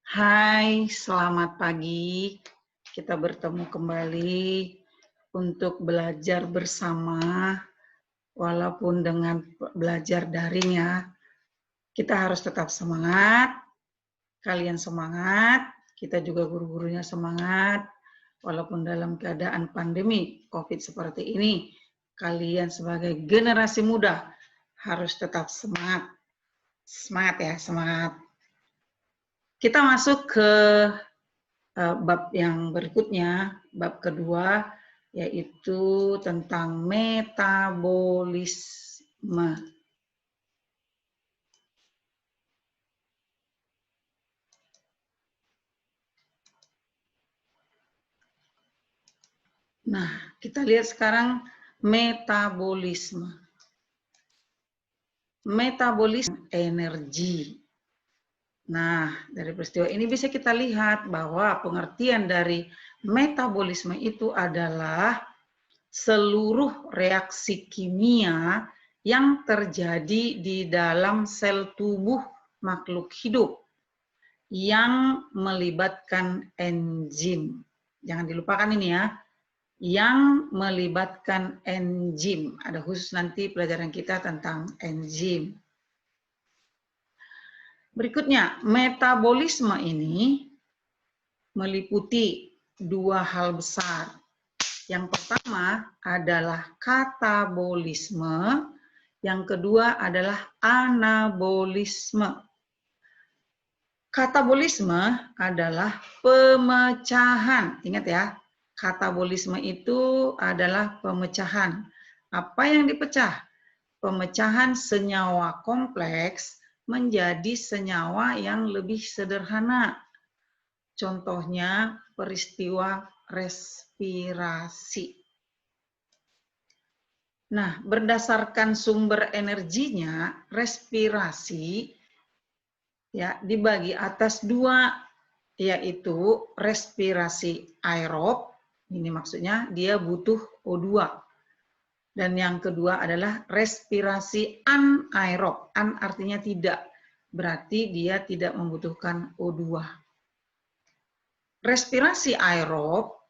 Hai, selamat pagi. Kita bertemu kembali untuk belajar bersama, walaupun dengan belajar daring ya. Kita harus tetap semangat, kalian semangat, kita juga guru-gurunya semangat, walaupun dalam keadaan pandemi COVID seperti ini, kalian sebagai generasi muda harus tetap semangat. Semangat ya, semangat. Kita masuk ke bab yang berikutnya, bab kedua, yaitu tentang metabolisme. Nah, kita lihat sekarang metabolisme. Metabolisme energi. Nah, dari peristiwa ini bisa kita lihat bahwa pengertian dari metabolisme itu adalah seluruh reaksi kimia yang terjadi di dalam sel tubuh makhluk hidup yang melibatkan enzim. Jangan dilupakan ini ya, yang melibatkan enzim. Ada khusus nanti pelajaran kita tentang enzim. Berikutnya, metabolisme ini meliputi dua hal besar. Yang pertama adalah katabolisme, yang kedua adalah anabolisme. Katabolisme adalah pemecahan. Ingat ya, katabolisme itu adalah pemecahan. Apa yang dipecah? Pemecahan senyawa kompleks menjadi senyawa yang lebih sederhana. Contohnya peristiwa respirasi. Nah, berdasarkan sumber energinya, respirasi ya dibagi atas dua, yaitu respirasi aerob, ini maksudnya dia butuh O2. Dan yang kedua adalah respirasi anaerob. An artinya tidak, berarti dia tidak membutuhkan O2. Respirasi aerob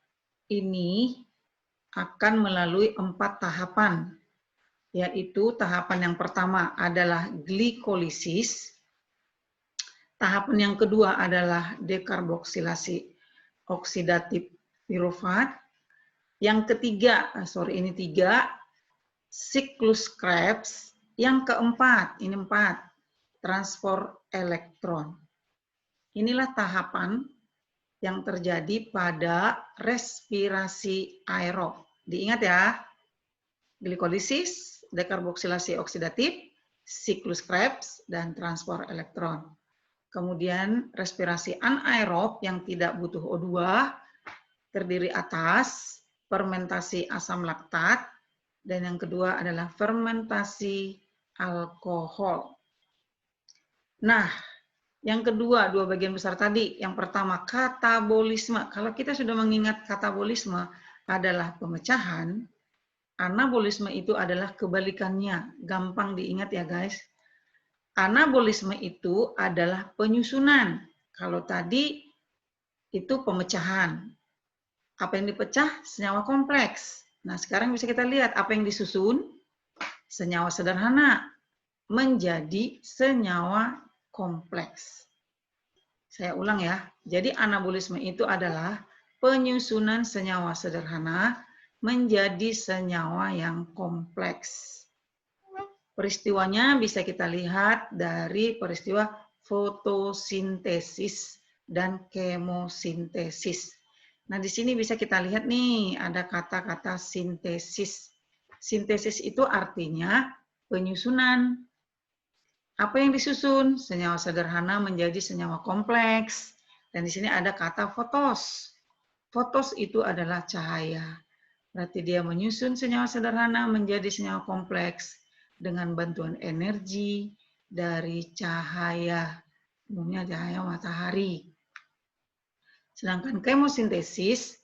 ini akan melalui 4 tahapan, yaitu tahapan yang pertama adalah glikolisis, tahapan yang kedua adalah dekarboksilasi oksidatif pirufat, yang ketiga, ini 3, siklus Krebs, yang keempat, ini 4, transport elektron. Inilah tahapan yang terjadi pada respirasi aerob. Diingat ya, glikolisis, dekarboksilasi oksidatif, siklus Krebs, dan transport elektron. Kemudian respirasi anaerob yang tidak butuh O2, terdiri atas fermentasi asam laktat, dan yang kedua adalah fermentasi alkohol. Nah, yang kedua, dua bagian besar tadi. Yang pertama, katabolisme. Kalau kita sudah mengingat katabolisme adalah pemecahan, anabolisme itu adalah kebalikannya. Gampang diingat ya guys. Anabolisme itu adalah penyusunan. Kalau tadi itu pemecahan. Apa yang dipecah? Senyawa kompleks. Nah, sekarang bisa kita lihat apa yang disusun. Senyawa sederhana menjadi senyawa kompleks. Saya ulang ya. Jadi anabolisme itu adalah penyusunan senyawa sederhana menjadi senyawa yang kompleks. Peristiwanya bisa kita lihat dari peristiwa fotosintesis dan kemosintesis. Nah, di sini bisa kita lihat nih, ada kata-kata sintesis. Sintesis itu artinya penyusunan. Apa yang disusun? Senyawa sederhana menjadi senyawa kompleks. Dan di sini ada kata fotos. Fotos itu adalah cahaya. Berarti dia menyusun senyawa sederhana menjadi senyawa kompleks dengan bantuan energi dari cahaya, umumnya cahaya matahari. Sedangkan kemosintesis,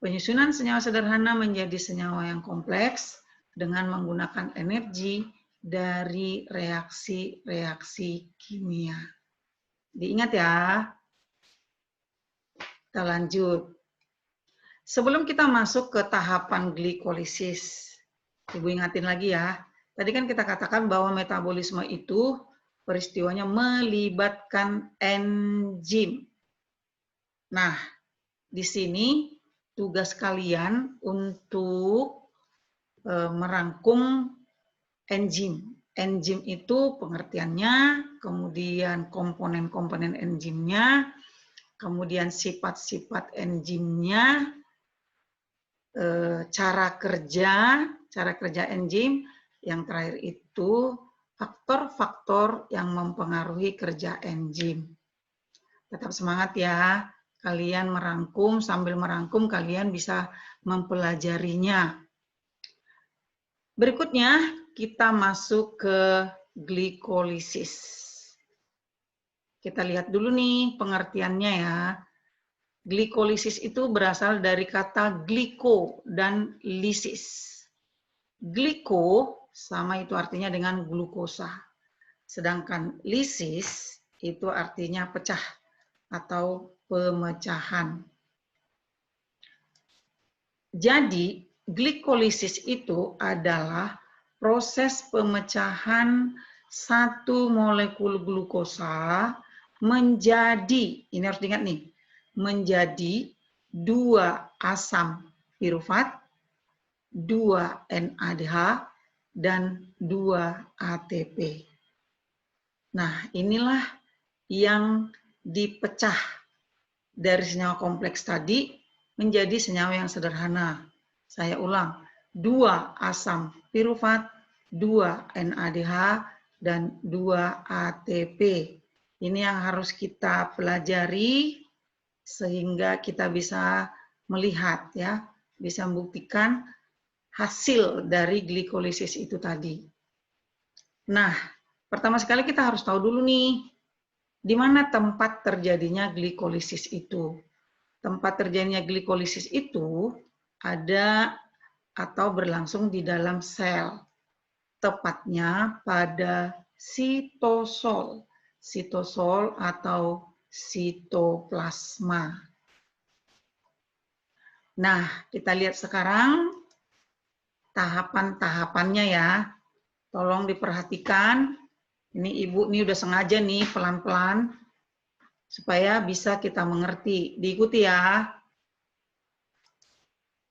penyusunan senyawa sederhana menjadi senyawa yang kompleks dengan menggunakan energi dari reaksi-reaksi kimia. Diingat ya. Kita lanjut. Sebelum kita masuk ke tahapan glikolisis, Ibu ingatin lagi ya. Tadi kan kita katakan bahwa metabolisme itu peristiwanya melibatkan enzim. Nah, di sini tugas kalian untuk merangkum enzim. Enzim itu pengertiannya, kemudian komponen-komponen enzimnya, kemudian sifat-sifat enzimnya, cara kerja enzim, yang terakhir itu faktor-faktor yang mempengaruhi kerja enzim. Tetap semangat ya, kalian merangkum, sambil merangkum kalian bisa mempelajarinya. Berikutnya kita masuk ke glikolisis. Kita lihat dulu nih pengertiannya ya. Glikolisis itu berasal dari kata gliko dan lisis. Gliko sama itu artinya dengan glukosa. Sedangkan lisis itu artinya pecah atau pemecahan. Jadi, glikolisis itu adalah proses pemecahan satu molekul glukosa menjadi, ini harus diingat nih, menjadi 2 asam pirufat, 2 NADH, dan 2 ATP. Nah, inilah yang dipecah dari senyawa kompleks tadi menjadi senyawa yang sederhana. Saya ulang, 2 asam pirufat, 2 NADH, dan 2 ATP. Ini yang harus kita pelajari sehingga kita bisa melihat ya, bisa membuktikan hasil dari glikolisis itu tadi. Nah, pertama sekali kita harus tahu dulu nih, di mana tempat terjadinya glikolisis itu. Tempat terjadinya glikolisis itu ada atau berlangsung di dalam sel, tepatnya pada sitosol. Sitosol atau sitoplasma. Nah, kita lihat sekarang tahapan-tahapannya ya. Tolong diperhatikan. Ini Ibu nih udah sengaja nih pelan-pelan supaya bisa kita mengerti. Diikuti ya.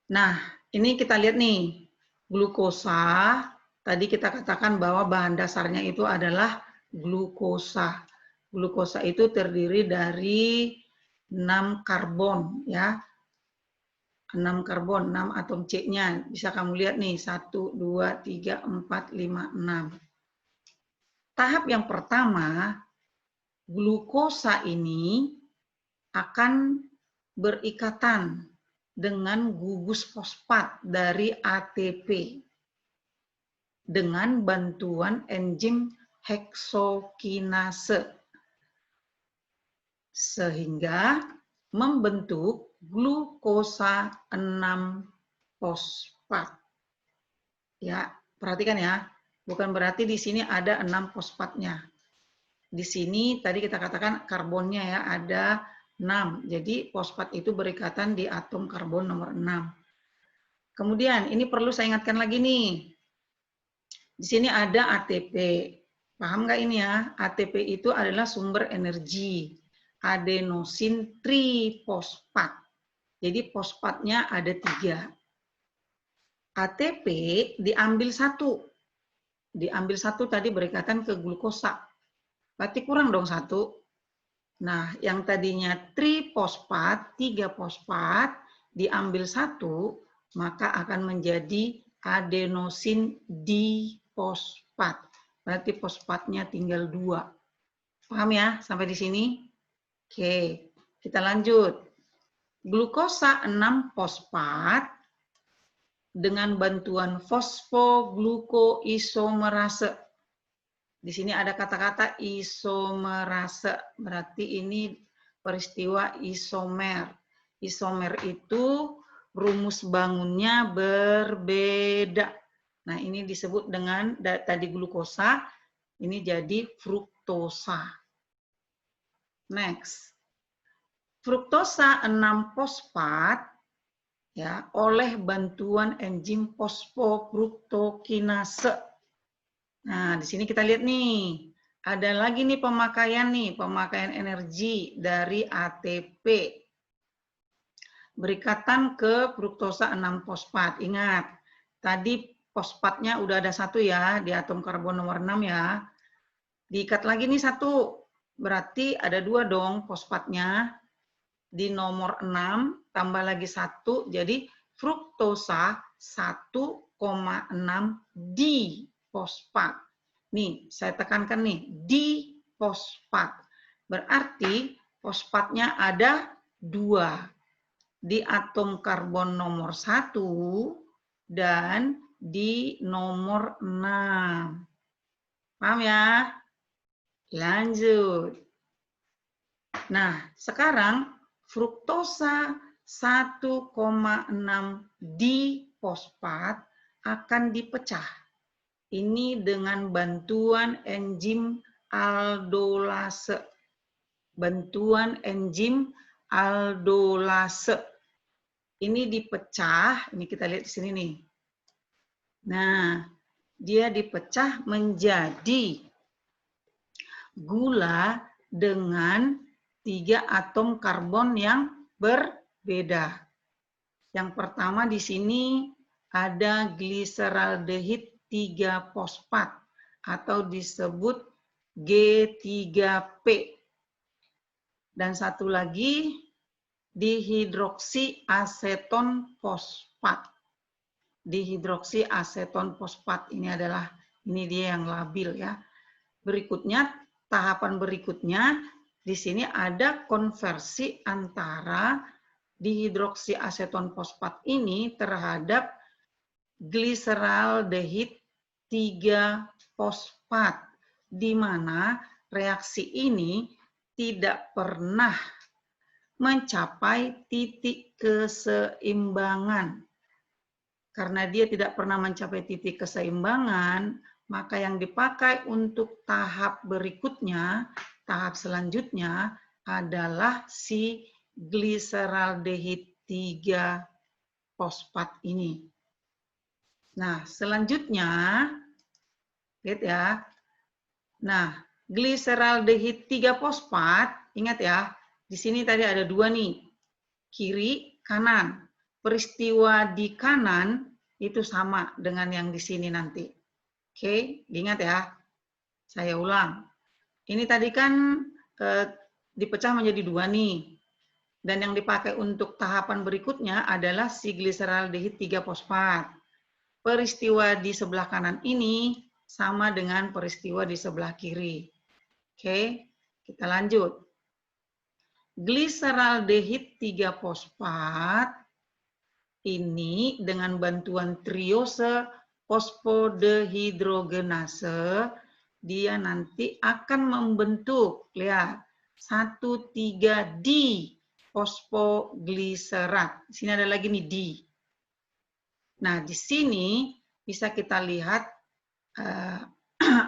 Nah, ini kita lihat nih. Glukosa, tadi kita katakan bahwa bahan dasarnya itu adalah glukosa. Glukosa itu terdiri dari 6 karbon ya. 6 karbon, 6 atom C-nya. Bisa kamu lihat nih, 1, 2, 3, 4, 5, 6. Tahap yang pertama, glukosa ini akan berikatan dengan gugus fosfat dari ATP dengan bantuan enzim heksokinase sehingga membentuk glukosa 6 fosfat. Ya, perhatikan ya. Bukan berarti di sini ada 6 fosfatnya. Di sini tadi kita katakan karbonnya ya ada 6. Jadi fosfat itu berikatan di atom karbon nomor 6. Kemudian ini perlu saya ingatkan lagi nih. Di sini ada ATP. Paham nggak ini ya? ATP itu adalah sumber energi. Adenosin trifosfat. Jadi fosfatnya ada 3. ATP diambil 1. Diambil 1 tadi berikatan ke glukosa. Berarti kurang dong 1. Nah, yang tadinya trifosfat, 3 fosfat, diambil 1, maka akan menjadi adenosin difosfat. Berarti fosfatnya tinggal 2. Paham ya sampai di sini? Oke, kita lanjut. Glukosa 6 fosfat dengan bantuan fosfoglukoisomerase. Di sini ada kata-kata isomerase, berarti ini peristiwa isomer. Isomer itu rumus bangunnya berbeda. Nah, ini disebut dengan tadi glukosa, ini jadi fruktosa. Next. fruktosa 6-fosfat ya oleh bantuan enzim fosfofruktokinase. Nah, di sini kita lihat nih, ada lagi nih pemakaian energi dari ATP. Berikatan ke fruktosa 6-fosfat. Ingat, tadi fosfatnya udah ada satu ya, di atom karbon nomor 6 ya. Diikat lagi nih satu, berarti ada 2 dong fosfatnya. Di nomor 6, tambah lagi 1, jadi fruktosa 1,6 difosfat. Nih, saya tekankan nih, difosfat. Berarti fosfatnya ada 2. Di atom karbon nomor 1 dan di nomor 6. Paham ya? Lanjut. Nah, sekarang fruktosa 1,6 difosfat akan dipecah. Ini dengan bantuan enzim aldolase. Bantuan enzim aldolase. Ini dipecah, ini kita lihat di sini nih. Nah, dia dipecah menjadi gula dengan 3 atom karbon yang berbeda. Yang pertama di sini ada gliseraldehid 3-fosfat atau disebut G3P. Dan satu lagi dihidroksiaseton fosfat. Dihidroksiaseton fosfat ini dia yang labil ya. Berikutnya, tahapan berikutnya di sini ada konversi antara dihidroksiaseton fosfat ini terhadap gliseraldehid 3-fosfat, di mana reaksi ini tidak pernah mencapai titik keseimbangan. Karena dia tidak pernah mencapai titik keseimbangan, maka yang dipakai untuk tahap berikutnya, tahap selanjutnya adalah si gliseraldehid 3-fosfat ini. Nah, selanjutnya, lihat ya. Nah, gliseraldehid 3-fosfat, ingat ya, di sini tadi ada 2 nih, kiri, kanan. Peristiwa di kanan itu sama dengan yang di sini nanti. Oke, diingat ya. Saya ulang. Ini tadi kan dipecah menjadi 2 nih. Dan yang dipakai untuk tahapan berikutnya adalah si gliseraldehid 3-fosfat. Peristiwa di sebelah kanan ini sama dengan peristiwa di sebelah kiri. Oke, kita lanjut. Gliseraldehid 3-fosfat ini dengan bantuan triose fosfodehidrogenase dia nanti akan membentuk, lihat, 1,3D fosfogliserat. Di sini ada lagi nih D. Nah, di sini bisa kita lihat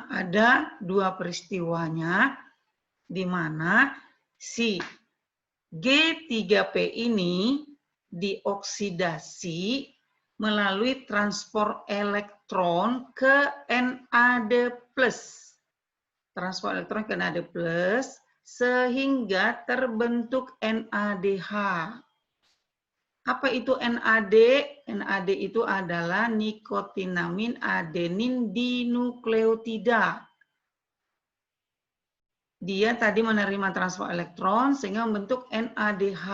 ada 2 peristiwanya di mana si G3P ini dioksidasi melalui transport elektron ke NAD+. Transport elektron ke NAD+, sehingga terbentuk NADH. Apa itu NAD? NAD itu adalah nikotinamin adenin dinukleotida. Dia tadi menerima transport elektron sehingga membentuk NADH.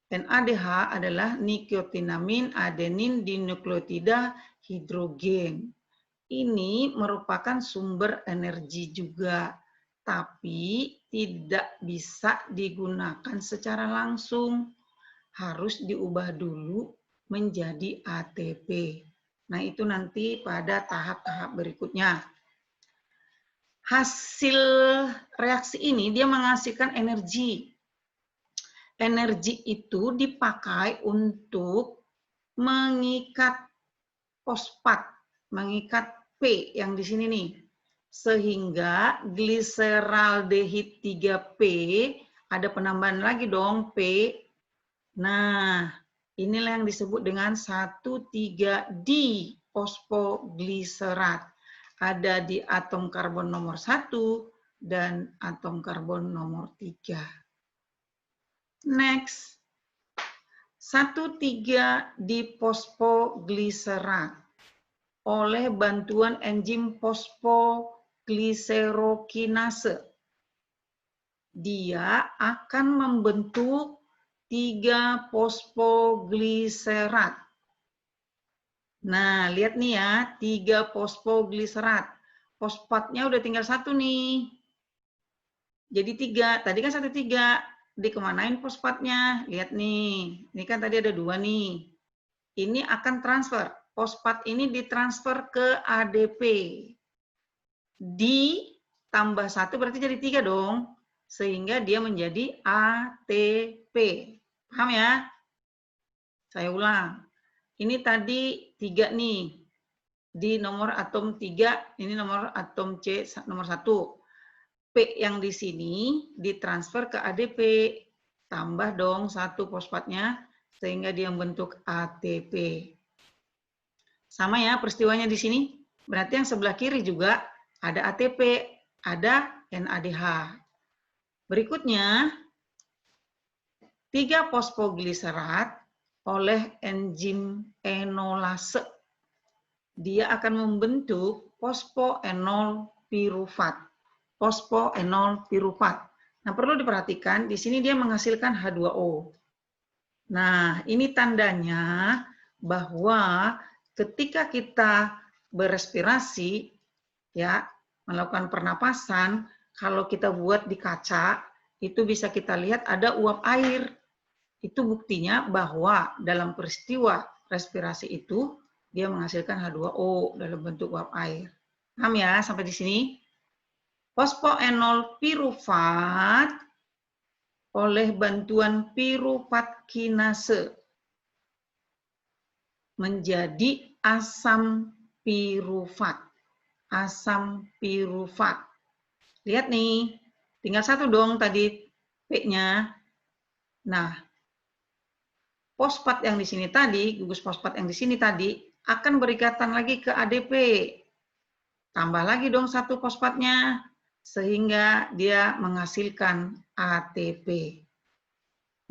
NADH adalah nikotinamin adenin dinukleotida hidrogen. Ini merupakan sumber energi juga, tapi tidak bisa digunakan secara langsung. Harus diubah dulu menjadi ATP. Nah, itu nanti pada tahap-tahap berikutnya. Hasil reaksi ini dia menghasilkan energi. Energi itu dipakai untuk mengikat fosfat, mengikat P yang di sini nih. Sehingga gliseraldehid 3P ada penambahan lagi dong, P. Nah, inilah yang disebut dengan 1,3-di fosfogliserat. Ada di atom karbon nomor 1 dan atom karbon nomor 3. Next. 1,3-di fosfogliserat oleh bantuan enzim fosfogliserokinase. Dia akan membentuk 3 fosfogliserat. Nah, lihat nih ya, 3 fosfogliserat. Fosfatnya udah tinggal 1 nih. Jadi 3, tadi kan 1,3. Dikemanain fosfatnya? Lihat nih, ini kan tadi ada 2 nih. Ini akan transfer. Fosfat ini ditransfer ke ADP. Ditambah 1 berarti jadi 3 dong. Sehingga dia menjadi ATP. Paham ya? Saya ulang. Ini tadi 3 nih. Di nomor atom 3, ini nomor atom C nomor 1. P yang di sini ditransfer ke ADP. Tambah dong 1 fosfatnya sehingga dia membentuk ATP. Sama ya peristiwanya di sini. Berarti yang sebelah kiri juga ada ATP, ada NADH. Berikutnya, 3 fosfogliserat oleh enzim enolase. Dia akan membentuk fosfoenol pirufat. Fosfoenol pirufat. Nah, perlu diperhatikan, di sini dia menghasilkan H2O. Nah, ini tandanya bahwa ketika kita berrespirasi, ya, melakukan pernapasan, kalau kita buat di kaca, itu bisa kita lihat ada uap air. Itu buktinya bahwa dalam peristiwa respirasi itu, dia menghasilkan H2O dalam bentuk uap air. Paham ya sampai di sini? Fosfoenol pirufat oleh bantuan pirufat kinase menjadi asam pirufat. Asam pirufat. Lihat nih, tinggal 1 dong tadi P-nya. Nah, fosfat yang di sini tadi, gugus fosfat yang di sini tadi, akan berikatan lagi ke ADP. Tambah lagi dong 1 fosfatnya, sehingga dia menghasilkan ATP.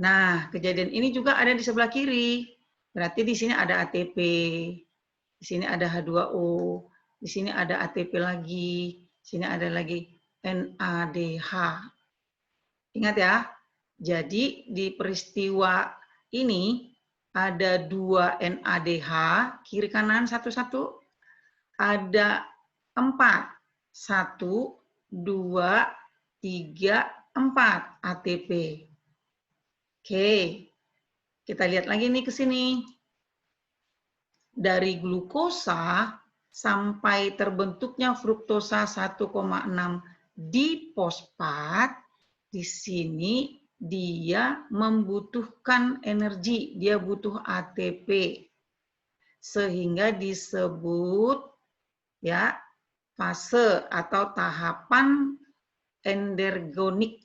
Nah, kejadian ini juga ada di sebelah kiri. Berarti di sini ada ATP, di sini ada H2O, di sini ada ATP lagi, di sini ada lagi NADH. Ingat ya, jadi di peristiwa ini ada 2 NADH, kiri kanan satu-satu, ada 4. 1, 2, 3, 4 ATP. Oke, kita lihat lagi nih ke sini. Dari glukosa sampai terbentuknya fruktosa 1,6 difosfat, di sini dia membutuhkan energi, dia butuh ATP. Sehingga disebut ya fase atau tahapan endergonik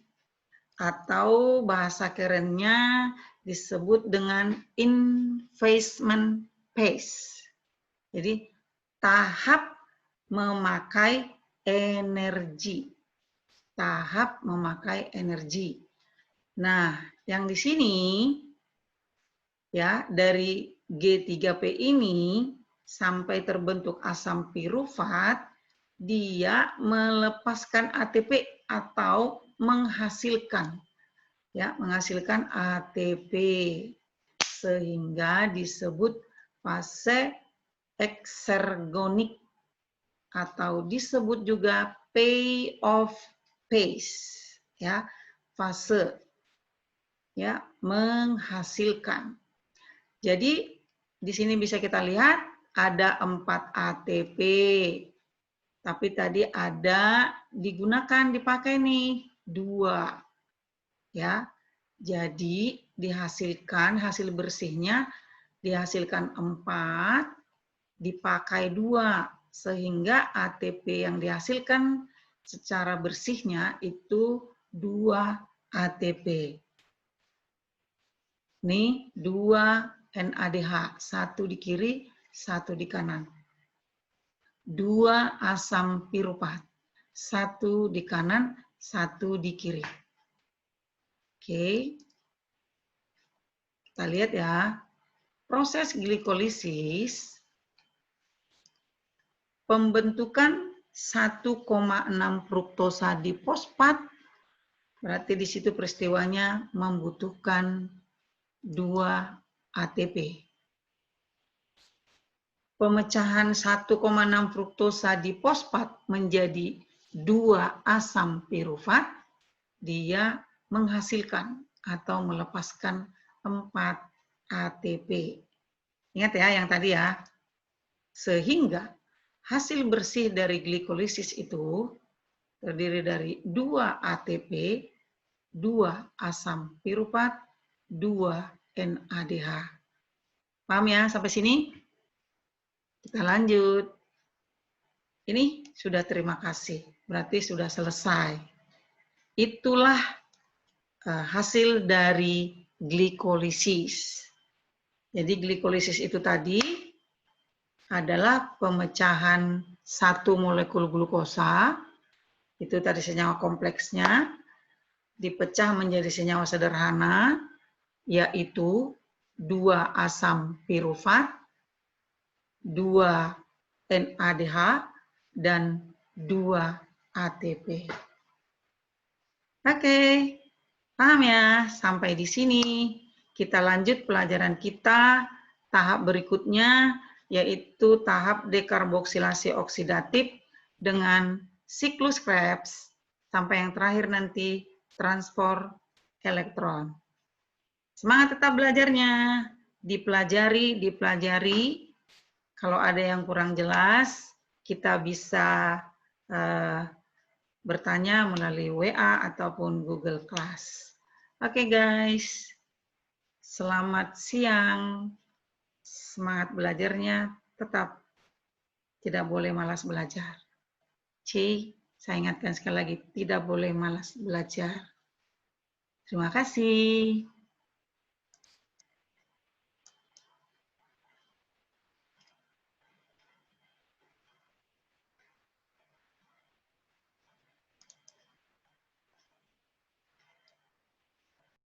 atau bahasa kerennya disebut dengan investment phase. Jadi tahap memakai energi. Tahap memakai energi. Nah, yang di sini ya dari G3P ini sampai terbentuk asam pirufat, dia melepaskan ATP atau menghasilkan ATP sehingga disebut fase eksergonik atau disebut juga payoff phase, ya, fase ya menghasilkan. Jadi di sini bisa kita lihat ada 4 ATP. Tapi tadi ada digunakan dipakai nih 2. Ya. Jadi dihasilkan hasil bersihnya dihasilkan 4 dipakai 2 sehingga ATP yang dihasilkan secara bersihnya itu 2 ATP. Nih 2 NADH, satu di kiri, satu di kanan. 2 asam piruvat, satu di kanan, satu di kiri. Oke, kita lihat ya. Proses glikolisis, pembentukan 1,6 fruktosa di fosfat, berarti di situ peristiwanya membutuhkan 2 ATP. Pemecahan 1,6 fruktosa di fosfat menjadi 2 asam piruvat, dia menghasilkan atau melepaskan 4 ATP. Ingat ya yang tadi ya. Sehingga hasil bersih dari glikolisis itu terdiri dari 2 ATP, 2 asam piruvat, 2 NADH. Paham ya sampai sini? Kita lanjut. Ini sudah terima kasih, berarti sudah selesai. Itulah hasil dari glikolisis. Jadi glikolisis itu tadi adalah pemecahan satu molekul glukosa, itu tadi senyawa kompleksnya, dipecah menjadi senyawa sederhana, yaitu 2 asam piruvat, 2 NADH, dan 2 ATP. Oke, paham ya? Sampai di sini. Kita lanjut pelajaran kita, tahap berikutnya, yaitu tahap dekarboksilasi oksidatif dengan siklus Krebs, sampai yang terakhir nanti transport elektron. Semangat tetap belajarnya, dipelajari. Kalau ada yang kurang jelas, kita bisa bertanya melalui WA ataupun Google Class. Oke guys, selamat siang. Semangat belajarnya, tetap tidak boleh malas belajar. Saya ingatkan sekali lagi, tidak boleh malas belajar. Terima kasih.